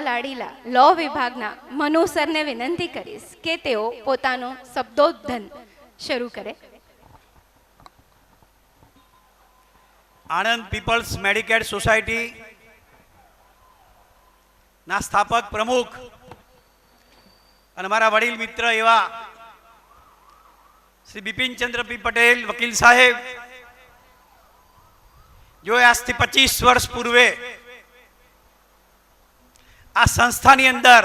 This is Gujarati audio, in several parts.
લાડીલા લો વિભાગના મનુ સરને વિનંતી કરીશ કે તેઓ પોતાનું શબ્દોદ્ધન શરૂ કરે. આણંદ પીપલ્સ મેડિકેર સોસાયટી ના સ્થાપક પ્રમુખ અને મારા વડીલ મિત્ર એવા શ્રી બિપિનચંદ્ર પી પટેલ વકીલ સાહેબ, જો આજથી 25 વર્ષ પૂર્વે આ સંસ્થાની અંદર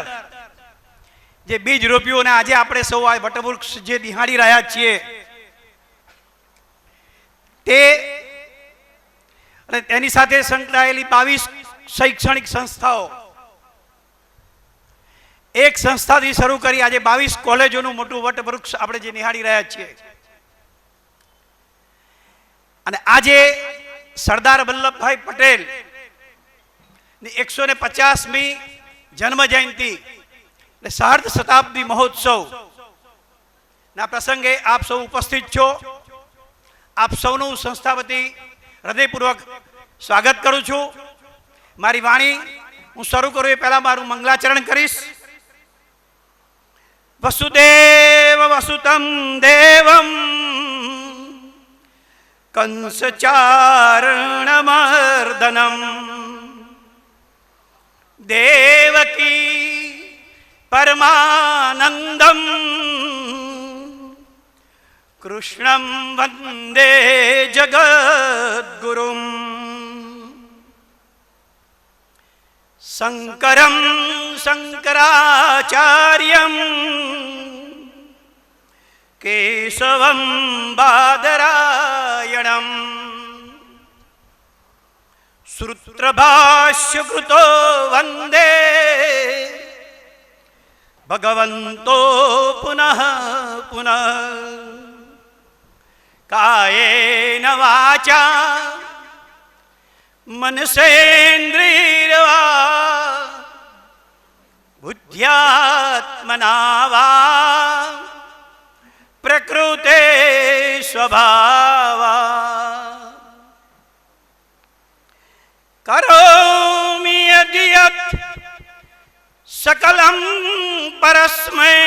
જે બીજ રોપ્યું અને આજે આપણે સૌ આ વટવૃક્ષ જે નિહાળી રહ્યા છીએ તે અને તેની સાથે સંકળાયેલી 22 શૈક્ષણિક સંસ્થાઓ, એક સંસ્થાથી શરૂ કરી આજે 22 કોલેજોનું મોટું વટવૃક્ષ આપણે જે નિહાળી રહ્યા છીએ. અને આજે સરદાર વલ્લભભાઈ પટેલ ની 150મી જન્મ જયંતિ એટલે સાર્ધ શતાબ્દી મહોત્સવ ના પ્રસંગે આપ સૌ ઉપસ્થિત છો. આપ સૌનું સંસ્થા વતી હૃદયપૂર્વક સ્વાગત કરું છું. મારી વાણી હું શરૂ કરું એ પહેલા મારું મંગલાચરણ કરીશ. વસુદેવ વસુતમ દેવમ કંસચારણમર્દનમ દેવકી પરમાનંદમ કૃષ્ણં વંદે જગદ્ગુરુમ શંકરં શંકરાચાર્યં કેશવં બાદરાયણં શ્રુતભાષ્યકૃતો વંદે ભગવન્તો પુનઃ પુનઃ કાયેન વાચા મનસેન્દ્રિયર્વા બુદ્ધ્યાત્મના વા પ્રકૃતે સ્વભાવા કરોમિ યદ્યત સકલં પરસ્મૈ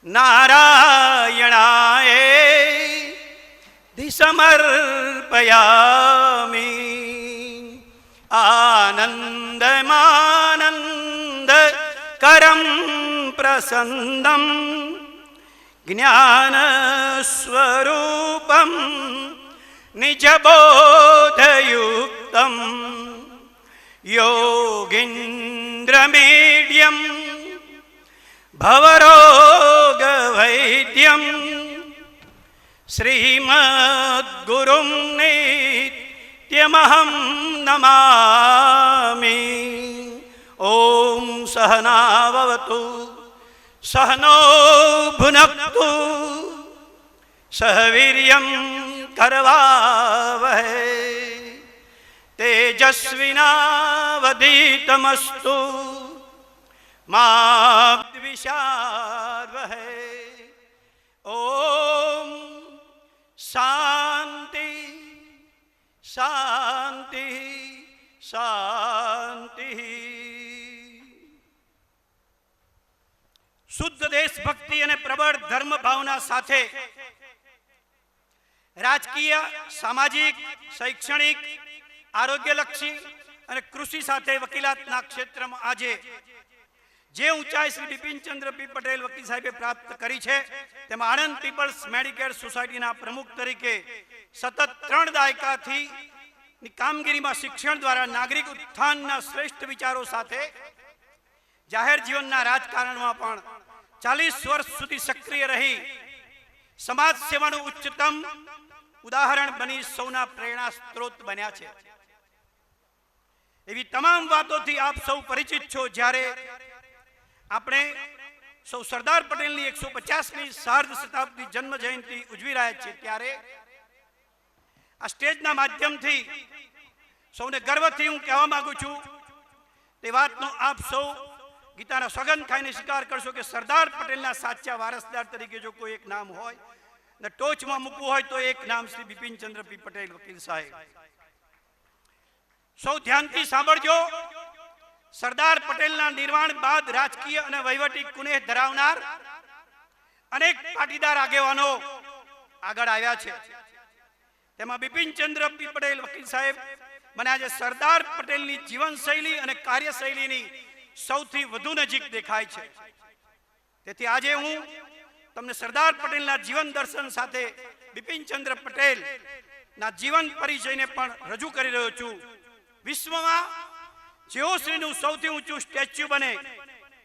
નારાયણાય સમર્પયામિ આનંદમાનંદ કરમ પ્રસન્નમ જ્ઞાન સ્વરૂપમ નિજબોધયુક્તમ યોગીન્દ્રમીડ્યમ ભવરોગવૈદ્યમ શ્રીમદ્ગુરું નિત્યમહં નમામિ. ઓમ સહનાવવતુ સહનો ભુનક્તુ સહ વીર્યં કરવાવહૈ તેજસ્વિનાવધીતમસ્તુ મા દ્વિષાવહૈ. ઓમ શાંતિ શાંતિ શાંતિ. શુદ્ધ દેશભક્તિ અને પ્રબળ ધર્મ ભાવના સાથે રાજકીય, સામાજિક, શૈક્ષણિક, આરોગ્યલક્ષી અને કૃષિ સાથે વકીલાતના ક્ષેત્રમાં આજે જે ઊંચાઈ શ્રી બિપિનચંદ્ર પી પટેલ વકીલ સાહેબે પ્રાપ્ત કરી છે તેમાં આણંદ પીપલ્સ મેડિકેર સોસાયટીના પ્રમુખ તરીકે સતત 3 દાયકાથી કામગીરીમાં શિક્ષણ દ્વારા નાગરિક ઉત્થાનના શ્રેષ્ઠ વિચારો સાથે જાહેર જીવનના રાજકારણમાં પણ 40 વર્ષ સુધી સક્રિય રહી સમાજ સેવાનું ઉચ્ચતમ ઉદાહરણ બની સૌના પ્રેરણા સ્ત્રોત બન્યા છે. એવી તમામ વાતોથી આપ સૌ પરિચિત છો. જ્યારે આપણે સૌ સરદાર પટેલની 150મી સાર્ધ શતાબ્દી જન્મ જયંતિ ઉજવી રહ્યા છીએ ત્યારે આ સ્ટેજના માધ્યમથી સૌને ગર્વથી હું કહેવા માંગુ છું તે વાતનો આપ સૌ ગીતાના સોગંદ ખાઈને સ્વીકાર કરશો કે સરદાર પટેલના સાચા વારસદાર તરીકે જો કોઈ એક નામ હોય ને ટોચમાં મૂકવું હોય તો એક નામ શ્રી બિપિનચંદ્ર પી પટેલ વકીલ સાહેબ. સૌ ધ્યાનથી સાંભળજો. સરદાર પટેલના નિર્વાણ બાદ રાજકીય અને વહીવટી કુનેહ ધરાવનાર અનેક પાટીદાર આગેવાનો આગળ આવ્યા છે. તેમાં બિપિનચંદ્ર પી પટેલ વકીલ સાહેબ મને આજે સરદાર પટેલની જીવનશૈલી અને કાર્યશૈલીની સૌથી વધુ નજીક દેખાય છે. તેથી આજે હું તમને સરદાર પટેલના જીવન દર્શન સાથે બિપિનચંદ્ર પટેલ ના જીવન પરિચયને પણ રજૂ કરી રહ્યો છું. વિશ્વમાં જેઓશ્રીનું સૌથી ઊંચું સ્ટેચ્યુ બને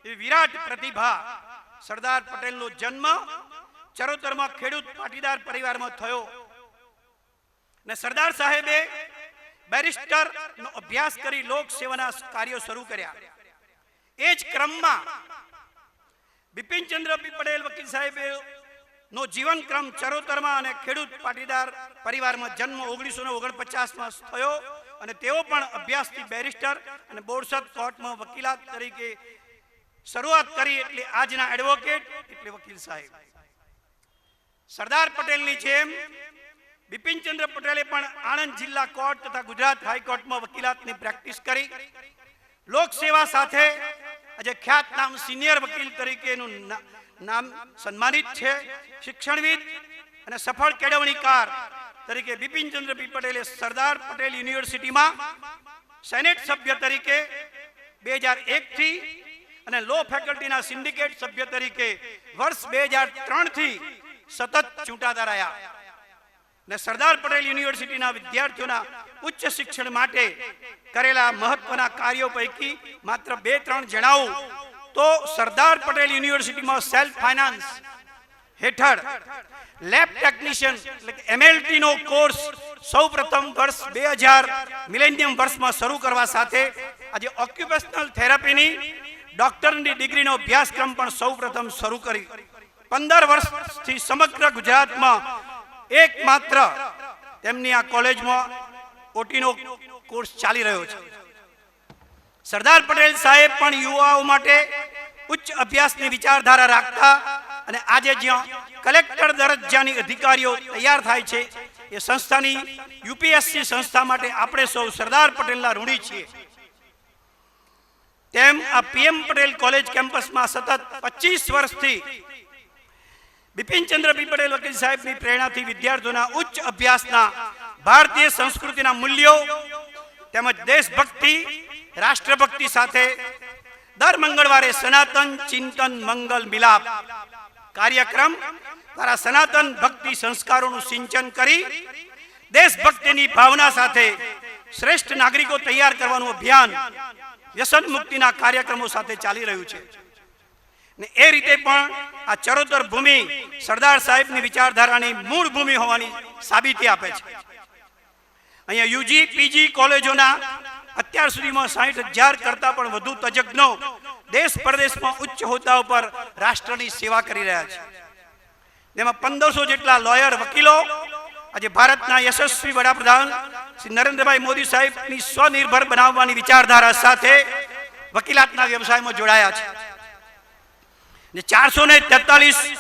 એ વિરાટ પ્રતિભા સરદાર પટેલનો જન્મ ચરોતરમાં ખેડૂત પાટીદાર પરિવારમાં થયો ને સરદાર સાહેબે બેરિસ્ટર નો અભ્યાસ કરી લોક સેવાના કાર્યો શરૂ કર્યા. એ જ ક્રમમાં બિપિનચંદ્ર પી પટેલ વકીલ સાહેબે નો જીવન ક્રમ ચરોતરમાં અને ખેડૂત પાટીદાર પરિવારમાં જન્મ 1949માં થયો અને તેઓ પણ અભ્યાસથી બેરિસ્ટર અને બોરસદ કોર્ટમાં વકીલાત તરીકે શરૂઆત કરી એટલે આજના એડવોકેટ એટલે વકીલ સાહેબ. સરદાર પટેલની જેમ બિપિનચંદ્ર પટેલે પણ આણંદ જિલ્લા કોર્ટ તથા ગુજરાત હાઈકોર્ટમાં વકીલાતની પ્રેક્ટિસ કરી. લોક સેવા સાથે આજે ખ્યાતનામ સિનિયર વકીલ તરીકેનું નામ સન્માનિત છે. શિક્ષણવિદ અને સફળ કેળવણીકાર તરીકે બિપિનચંદ્ર પી પટેલે સરદાર પટેલ યુનિવર્સિટીમાં સેનેટ સભ્ય તરીકે 2001 થી અને લો ફેકલ્ટીના સિન્ડિકેટ સભ્ય તરીકે વર્ષ 2003 થી સતત ચૂંટાતા રહ્યા ને સરદાર પટેલ યુનિવર્સિટીના વિદ્યાર્થીઓના ઉચ્ચ શિક્ષણ માટે કરેલા મહત્વના કાર્યો પૈકી માત્ર 2-3 જણાવું તો સરદાર પટેલ યુનિવર્સિટીમાં સેલ્ફ ફાઇનાન્સ હેઠળ લેબ ટેકનિશિયન એટલે કે MLT નો કોર્સ સૌપ્રથમ વર્ષ 2000 મિલેનિયમ વર્ષમાં શરૂ કરવા સાથે આજે ઓક્યુપેશનલ થેરાપીની ડોક્ટરની ડિગ્રીનો અભ્યાસક્રમ પણ સૌપ્રથમ શરૂ કરી. 15 વર્ષથી સમગ્ર ગુજરાતમાં એકમાત્ર તેમની આ કોલેજમાં ઓટીનો કોર્સ ચાલી રહ્યો છે. સરદાર પટેલ સાહેબ પણ યુવાઓ માટે ઉચ્ચ અભ્યાસની વિચારધારા રાખતા અને આજે જ્યાં કલેક્ટર દરજ્જાની અધિકારીઓ તૈયાર થાય છે એ સંસ્થાની યુપીએસસી સંસ્થા માટે આપણે સૌ સરદાર પટેલના ઋણી છીએ. તેમ આ પીએમ પટેલ કોલેજ કેમ્પસમાં સતત 25 વર્ષથી બિપિનચંદ્ર પી પટેલ વકીલ સાહેબની પ્રેરણાથી વિદ્યાર્થીઓના ઉચ્ચ અભ્યાસના ભારતીય સંસ્કૃતિના મૂલ્યો તેમજ દેશભક્તિ રાષ્ટ્રભક્તિ સાથે દર મંગળવારે સનાતન ચિંતન મંગલ મિલાપ કાર્યક્રમ દ્વારા સનાતન ભક્તિ સંસ્કારોનું સિંચન કરી દેશભક્તિની ભાવના સાથે શ્રેષ્ઠ નાગરિકો તૈયાર કરવાનું અભિયાન વ્યસન મુક્તિના કાર્યક્રમો સાથે ચાલી રહ્યું છે ને એ રીતે પણ આ ચરોતર ભૂમિ સરદાર સાહેબની વિચારધારાની મૂળ ભૂમિ હોવાની સાબિતી આપે છે. અહીંયા યુજી પીજી કોલેજોના અત્યાર સુધીમાં 60,000 કરતા પણ વધુ તજજ્ઞો દેશ પરદેશમાં ઉચ્ચ હોદ્દાઓ પર રાષ્ટ્રની સેવા કરી રહ્યા છે. તેમાં 1500 જેટલા લોયર વકીલો આજે ભારતના યશસ્વી વડાપ્રધાન શ્રી નરેન્દ્રભાઈ મોદી સાહેબની સ્વનિર્ભર બનાવવાની વિચારધારા સાથે વકીલાતના વ્યવસાયમાં જોડાયા છે. 443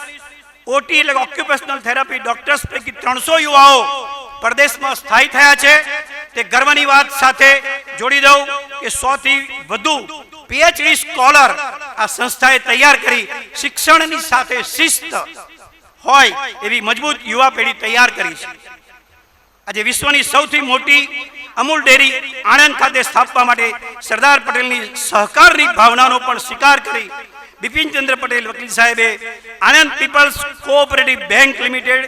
ઓટી એટલે ઓક્યુપેશનલ થેરાપી ડોક્ટર્સ પૈકી 300 યુવાઓ પરદેશમાં સ્થાયી થયા છે. તે ગર્વની વાત સાથે જોડી દઉં કે 100 થી વધુ પીએચડી સ્કોલર આ સંસ્થાએ તૈયાર કરી શિક્ષણની સાથે શિસ્ત હોય એવી મજબૂત યુવા પેઢી તૈયાર કરી છે. આજે વિશ્વની સૌથી મોટી અમૂલ ડેરી આણંદ ખાતે સ્થાપવા માટે સરદાર પટેલની સહકારની ભાવનાનો પણ સ્વીકાર કરી બિપિનચંદ્ર પટેલ વકીલ સાહેબે Anand People's Cooperative Bank Limited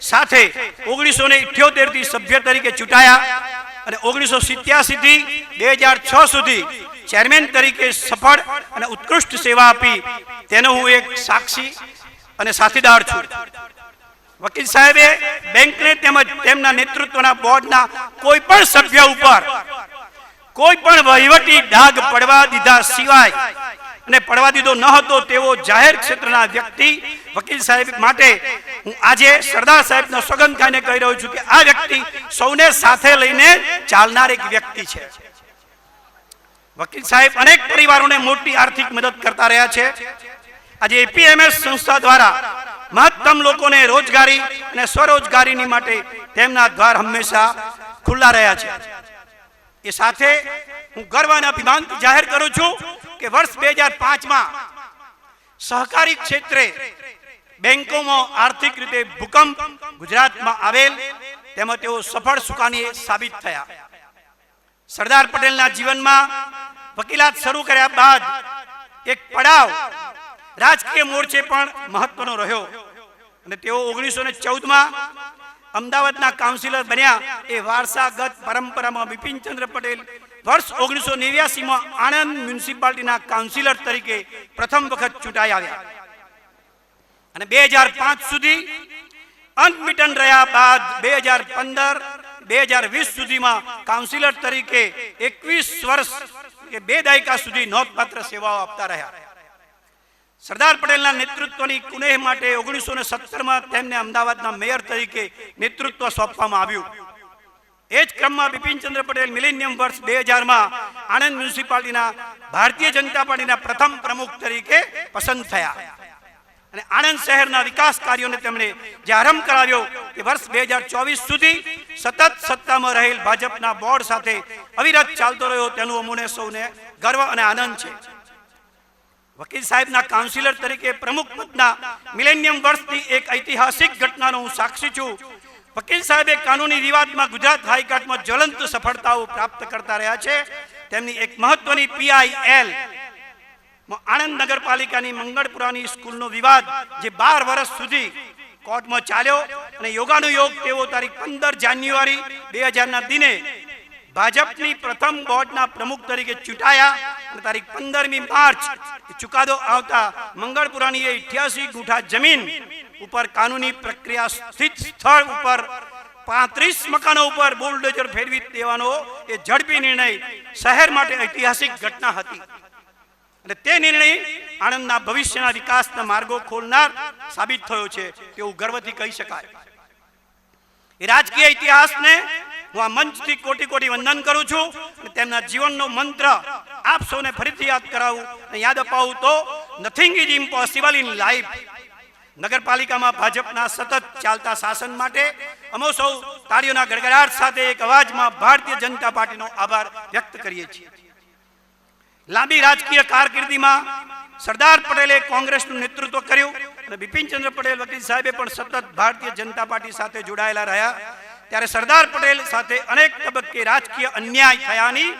સાથે 1978 થી સભ્ય તરીકે ચૂંટાયા અને 1987 થી 2006 સુધી ચેરમેન તરીકે સફળ અને ઉત્કૃષ્ટ સેવા આપી તેનો હું એક સાક્ષી અને સાથીદાર છું. વકીલ સાહેબે બેંકને તેમજ તેમના નેતૃત્વના બોર્ડના કોઈ પણ સભ્ય ઉપર કોઈ પણ વહીવટી ડાઘ પડવા દીધા સિવાય અને પડવા દીધો ન હતો તેવો જાહેર ક્ષેત્રના વ્યક્તિ વકીલ સાહેબ માટે હું આજે સરદાર સાહેબનો સોગંદ ખાઈને કહી રહ્યો છું કે આ વ્યક્તિ સૌને સાથે લઈને ચાલનાર એક વ્યક્તિ છે. વકીલ સાહેબ અનેક પરિવારોને મોટી આર્થિક મદદ કરતા રહ્યા છે. આજે એપીએમએસ સંસ્થા દ્વારા મહત્તમ લોકોને રોજગારી અને સ્વરોજગારીની માટે તેમના દ્વાર હંમેશા ખુલ્લા રહ્યા છે. એ સાથે હું ગર્વ અને અભિમાનથી જાહેર કરું છું કે વર્ષ 2005માં સહકારી ક્ષેત્રે બેંકોમાં આર્થિક રીતે ભૂકંપ ગુજરાતમાં આવેલ તેમાં તેઓ સફળ સુકાની સાબિત થયા. સરદાર પટેલના જીવનમાં વકીલાત શરૂ કર્યા બાદ એક પડાવ રાજકીય મોરચે પણ મહત્વનો રહ્યો અને તેઓ 1914માં અમદાવાદના કાઉન્સિલર બન્યા. એ વારસાગત પરંપરામાં બિપિનચંદ્ર પટેલ વર્ષ 1989માં આણંદ મ્યુનિસિપાલિટીના કાઉન્સિલર તરીકે પ્રથમ વખત ચૂંટાઈ આવ્યા અને 2005 સુધી અનબિટન રહ્યા બાદ 2015-2020 સુધીમાં કાઉન્સિલર તરીકે 21 વર્ષ કે 2 દાયકા સુધી નોંધપાત્ર સેવાઓ આપતા રહ્યા. સરદાર પટેલના નેતૃત્વની કુનેહ માટે 1917માં તેમને અમદાવાદના મેયર તરીકે નેતૃત્વ સોંપવામાં આવ્યું. એ જ ક્રમમાં બિપિનચંદ્ર પટેલ મિલેનિયમ વર્ષ 2000માં આણંદ મ્યુનિસિપાલિટીના ભારતીય જનતા પાર્ટીના પ્રથમ પ્રમુખ તરીકે પસંદ થયા અને આણંદ શહેરના વિકાસ કાર્યોને તેમણે જે આરંભ કરાવ્યો એ વર્ષ 2024 સુધી સતત સત્તામાં રહેલ ભાજપના બોર્ડ સાથે અવિરત ચાલતો રહ્યો. તેનું અમને સૌને ગર્વ અને આનંદ છે. વકીલ સાહેબના કાઉન્સિલર તરીકે પ્રમુખ પદના મિલેનિયમ વર્ષની એક ઐતિહાસિક ઘટનાનો હું સાક્ષી છું. વકીલ સાહેબે કાનૂની વિવાદમાં ગુજરાત હાઈકોર્ટમાં જ્વલંત સફળતાઓ પ્રાપ્ત કરતા રહ્યા છે. તેમની એક મહત્વની PIL આણંદ નગરપાલિકાની મંગળપુરાની સ્કૂલનો વિવાદ જે 12 વર્ષ સુધી કોર્ટમાં ચાલ્યો અને યોગાનુયોગ તેઓ તારીખ 15 જાન્યુઆરી 2000ના દિને ભાજપની પ્રથમ બોર્ડના પ્રમુખ તરીકે ચૂંટાયા અને તારીખ 15મી માર્ચ ચુકાદો આવતા મંગળપુરાની 88 ગુઠા જમીન ઉપર કાનૂની પ્રક્રિયા સ્થિત સ્થળ ઉપર 35 મકાનો ઉપર બુલડોઝર ફેરવી દેવાનો એ ઝડપી નિર્ણય શહેર માટે ઐતિહાસિક ઘટના હતી અને તે નિર્ણય આણંદના ભવિષ્યના વિકાસના માર્ગો ખોલનાર સાબિત થયો છે તેવું ગર્વથી કહી શકાય. એ રાજકીય ઇતિહાસને હું આ મંચથી કોટી કોટી વંદન કરું છું અને તેમના જીવનનો મંત્ર આપ સૌને ફરીથી યાદ કરાવું અને યાદ અપાવું તો nothing is impossible in life. નગરપાલિકામાં ભાજપના સતત ચાલતા શાસન માટે અમે સૌ તાળીઓના ગડગડાટ સાથે એક અવાજમાં ભારતીય જનતા પાર્ટીનો આભાર વ્યક્ત કરીએ છીએ. લાંબી રાજકીય કારકિર્દીમાં સરદાર પટેલે કોંગ્રેસનું નેતૃત્વ કર્યું અને બિપિનચંદ્ર પટેલ વકીલ સાહેબે પણ સતત ભારતીય જનતા પાર્ટી સાથે જોડાયેલા રહ્યા. ત્યારે સરદાર પટેલ સાથે અનેક તબક્કે રાજકીય અન્યાય થયાની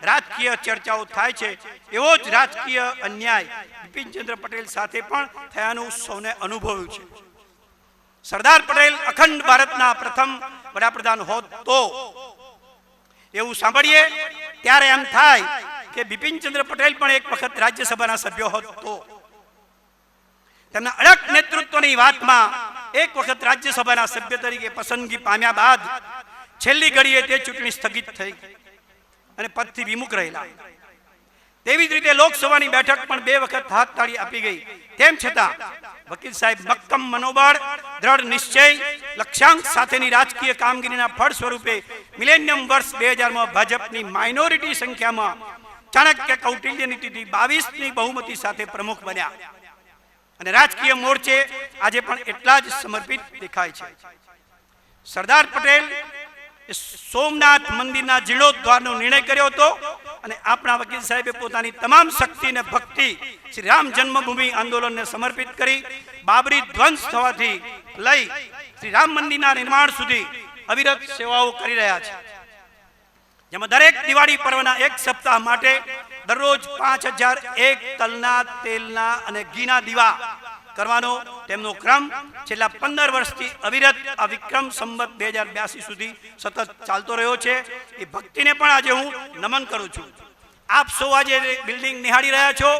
રાજકીય ચર્ચાઓ થાય છે. એવો જ રાજકીય અન્યાય બિપિનચંદ્ર પટેલ સાથે પણ થયાનું સૌને અનુભવ્યું છે. સરદાર પટેલ અખંડ ભારતના પ્રથમ વડાપ્રધાન હોત તો એવું સાંભળીએ ત્યારે એમ થાય કે બિપિનચંદ્ર પટેલ પણ એક વખત રાજ્યસભાના સભ્યો હોત તો. તેમના અડગ નેતૃત્વની વાતમાં એક વખત રાજ્યસભાના સભ્ય તરીકે પસંદગી પામ્યા બાદ છેલ્લી ઘડીએ તે ચૂંટણી સ્થગિત થઈ અને પદથી વિમુખ રહેલા. તેવી જ રીતે લોકસભાની બેઠક પણ 2 વખત હાથ તાળી આપી ગઈ. તેમ છતાં વકીલ સાહેબ મક્કમ મનોબળ, દ્રઢ નિશ્ચય, લક્ષ્યાંક સાથેની રાજકીય કામગીરીના ફળ સ્વરૂપે મિલેનિયમ વર્ષ 2000માં ભાજપની માઇનોરિટી સંખ્યામાં ચાણક્ય કૌટિલ્ય નીતિથી 22ની બહુમતી સાથે પ્રમુખ બન્યા અને રાજકીય મોરચે આજે પણ એટલા જ સમર્પિત દેખાય છે. સરદાર પટેલ સોમનાથ મંદિરના જીર્ણોદ્ધારનો નિર્ણય કર્યો હતો અને આપણા વકીલ સાહેબે પોતાની તમામ શક્તિ અને ભક્તિ શ્રી રામ જન્મભૂમિ આંદોલનને સમર્પિત કરી બાબરી ધ્વંસ થવાથી લઈ શ્રી રામ મંદિરના નિર્માણ સુધી અવિરત સેવાઓ કરી રહ્યા છે. જેમાં દરેક દિવાળી પર્વના 1 સપ્તાહ માટે દરરોજ 5001 તલના, તેલના અને ઘીના દીવા કરવાનો તેમનો ક્રમ છેલ્લા 15 વર્ષથી અવિરત આ વિક્રમ સંવત 2082 સુધી સતત ચાલતો રહ્યો છે. એ ભક્તિને પણ આજે હું નમન કરું છું. આપ સૌ આજે બિલ્ડિંગ નિહાળી રહ્યા છો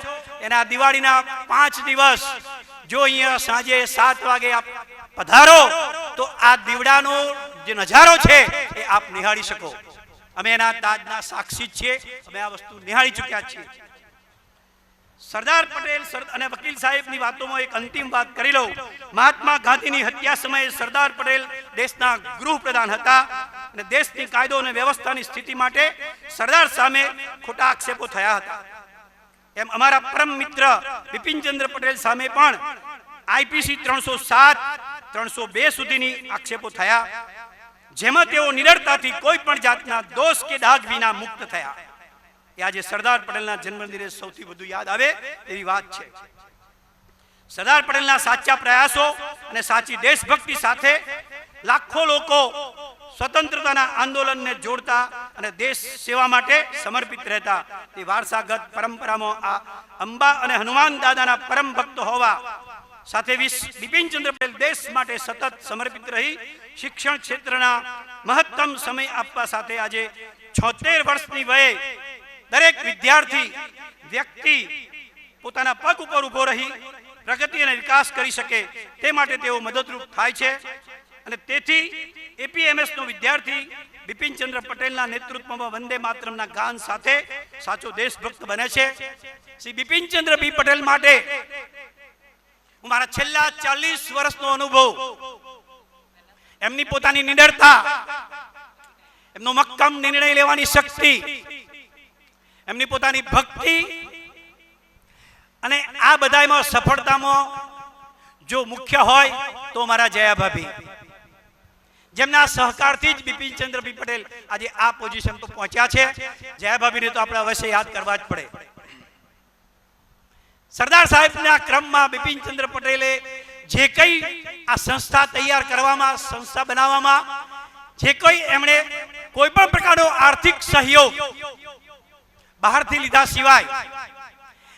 એના દિવાળીના 5 દિવસ જો અહીંયા સાંજે 7 વાગે આપ પધારો તો આ દીવડાનો જે નજારો છે એ આપ નિહાળી શકો. અમે એના તાજના સાક્ષી છીએ. અમે આ વસ્તુ નિહાળી ચૂક્યા છીએ. સરદાર પટેલ અને વકીલ સાહેબની વાતોમાં એક અંતિમ વાત કરી લઉં. મહાત્મા ગાંધીની હત્યા સમયે સરદાર પટેલ દેશના ગૃહપ્રધાન હતા અને દેશની કાયદો અને વ્યવસ્થાની સ્થિતિ માટે સરદાર સામે ખોટા આક્ષેપો થયા હતા. એમ અમારા પરમ મિત્ર બિપિનચંદ્ર પટેલ સામે પણ IPC 307, 302 સુધીની આક્ષેપો થયા જેમાં તેઓ નિડરતાથી કોઈ પણ જાતના દોષ કે દાગ વિના મુક્ત થયા. એ આજે સરદાર પટેલના જન્મદિને સૌથી વધુ યાદ આવે એવી વાત છે. સરદાર પટેલના સાચા પ્રયાસો અને સાચી દેશભક્તિ સાથે લાખો લોકો સ્વતંત્રતાના આંદોલનને જોડતા અને દેશ સેવા માટે સમર્પિત રહેતા. તે વારસાગત પરંપરામાં આ અંબા અને હનુમાન દાદાના પરમ ભક્ત હોવા સાથે બિપિનચંદ્ર પટેલ દેશ માટે સતત સમર્પિત રહી શિક્ષણ ક્ષેત્રના મહત્તમ સમય આપવા સાથે આજે 76 વર્ષની વયે દરેક વિદ્યાર્થી વ્યક્તિ પોતાના પગ ઉપર ઊભો રહી પ્રગતિ અને વિકાસ કરી શકે તે માટે તેઓ મદદરૂપ થાય છે. અને તેથી એપીએમએસ નો વિદ્યાર્થી બિપિનચંદ્ર પટેલના નેતૃત્વમાં વંદે માતરમના ગાન સાથે સાચો દેશભક્ત બને છે. શ્રી બિપિનચંદ્ર પી પટેલ માટે હું મારા છેલ્લા 40 વર્ષનો અનુભવ, એમની પોતાની નિડરતા, એમનો મક્કમ નિર્ણય લેવાની શક્તિ, એમની પોતાની ભક્તિ અને આ બધામાં સફળતામાં જો મુખ્ય હોય તો મારા જયા ભાભી, જેમના સહકારથી જ બિપિનચંદ્ર પી પટેલ આજે આ પોઝિશન પર પહોંચ્યા છે. જયા ભાભીને તો આપણે અવશ્ય યાદ કરવા જ પડે. સરદાર સાહેબના ક્રમમાં બિપિનચંદ્ર પટેલે જે કંઈ આ સંસ્થા તૈયાર કરવામાં, સંસ્થા બનાવવામાં જે કોઈ એમણે કોઈ પણ પ્રકારનો આર્થિક સહયોગ બહારથી લીધા સિવાય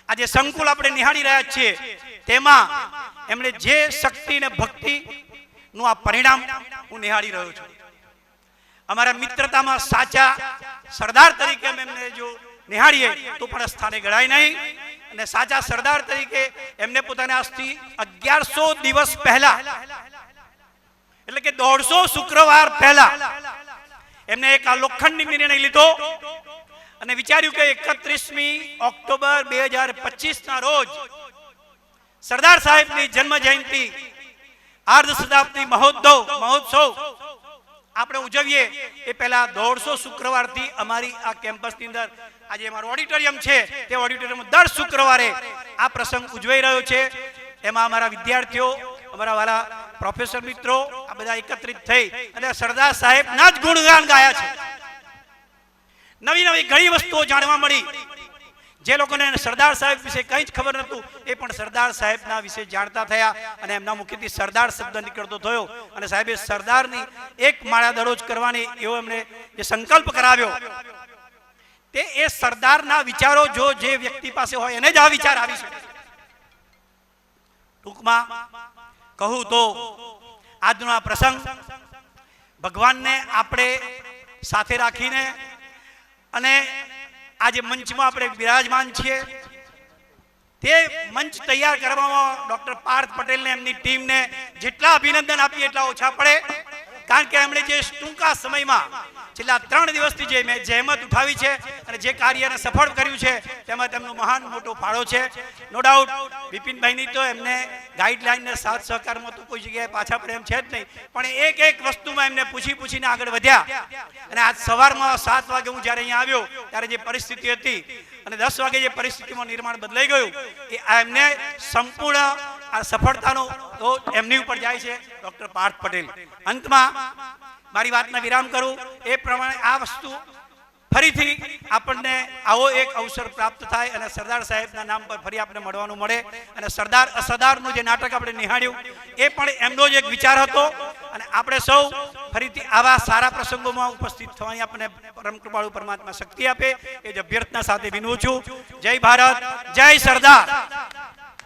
આજે સંકુલ આપણે નિહાળી રહ્યા છીએ તેમાં એમણે જે શક્તિ અને ભક્તિ નું આ પરિણામ હું નિહાળી રહ્યો છું. અમારા મિત્રતામાં સાચા સરદાર તરીકે એમને જો નિહાળીએ તો પણ સ્થાને ગણાય નહીં. અને સાચા સરદાર તરીકે એમને પોતાના આજથી 1100 દિવસ પહેલા, એટલે કે 150 શુક્રવાર પહેલા એમને એક આ લોખંડી નિર્ણય લીધો અને વિચાર્યું કે 31મી ઓક્ટોબર 2025 ના રોજ સરદાર સાહેબની જન્મ જયંતિ અર્ધ શતાબ્દી મહોત્સવ આપણે ઉજવીએ એ પહેલા 150 શુક્રવારથી અમારી આ કેમ્પસની અંદર આજે અમારું ઓડિટોરિયમ છે તે ઓડિટોરિયમમાં દર શુક્રવારે આ પ્રસંગ ઉજવાઈ રહ્યો છે. એમાં અમારા વિદ્યાર્થીઓ, અમારા વાલા પ્રોફેસર મિત્રો આ બધા એકત્રિત થઈ અને સરદાર સાહેબના જ ગુણગાન ગાયા છે. નવી નવી ઘણી વસ્તુઓ જાણવા મળી. જે લોકોને સરદાર સાહેબ વિશે કંઈ જ ખબર નહોતું એ પણ સરદાર સાહેબના વિશે જાણતા થયા અને એમના મુખેથી સરદાર શબ્દ નીકળતો થયો. અને સાહેબે સરદારની એક માળા દરરોજ કરવાની એવો એમણે જે સંકલ્પ કરાવ્યો તે એ સરદારના વિચારો જો જે વ્યક્તિ પાસે હોય એને જ આ વિચાર આવી શકે. ટૂંકમાં કહું તો આજનો આ પ્રસંગ ભગવાનને આપણે સાથે રાખીને અને આજે મંચમાં આપણે બિરાજમાન છીએ તે મંચ તૈયાર કરવામાં ડોક્ટર પાર્થ પટેલને એમની ટીમને જેટલા અભિનંદન આપીએ એટલા ઓછા પડે. કારણ કે એમણે જે ટૂંકા સમયમાં છેલ્લા 3 દિવસથી જે મેં જહેમત ઉઠાવી છે અને જે કાર્યને સફળ કર્યું છે તેમાં તેમનો મહાન મોટો ફાળો છે. નો ડાઉટ બિપિનભાઈની તો એમને ગાઈડલાઈનને સાથ સહકારમાં તો કોઈ જગ્યાએ પાછા પડે એમ છે જ નહીં, પણ એક એક વસ્તુમાં એમને પૂછીને આગળ વધ્યા. અને આજ સવારમાં 7 વાગે હું જ્યારે અહીંયા આવ્યો ત્યારે જે પરિસ્થિતિ હતી અને 10 વાગે જે પરિસ્થિતિમાં નિર્માણ બદલાઈ ગયું એ એમને સંપૂર્ણ આ સફળતાનો તો એમની ઉપર જાય છે ડોક્ટર પાર્થ પટેલ. અંતમાં મારી વાતને વિરામ કરું એ પ્રમાણે આ વસ્તુ ફરીથી આપણને આવો એક અવસર પ્રાપ્ત થાય અને સરદાર સાહેબના નામ પર ફરી આપણે મળવાનું મળે. અને સરદાર અસરદારનું જે નાટક આપણે નિહાળ્યું એ પણ એમનો જ એક વિચાર હતો. અને આપણે સૌ ફરીથી આવા સારા પ્રસંગોમાં ઉપસ્થિત થવાની આપણને પરમ કૃપાળુ પરમાત્મા શક્તિ આપે એ જ અભ્યર્થના સાથે વિનવું છું. જય ભારત, જય સરદાર.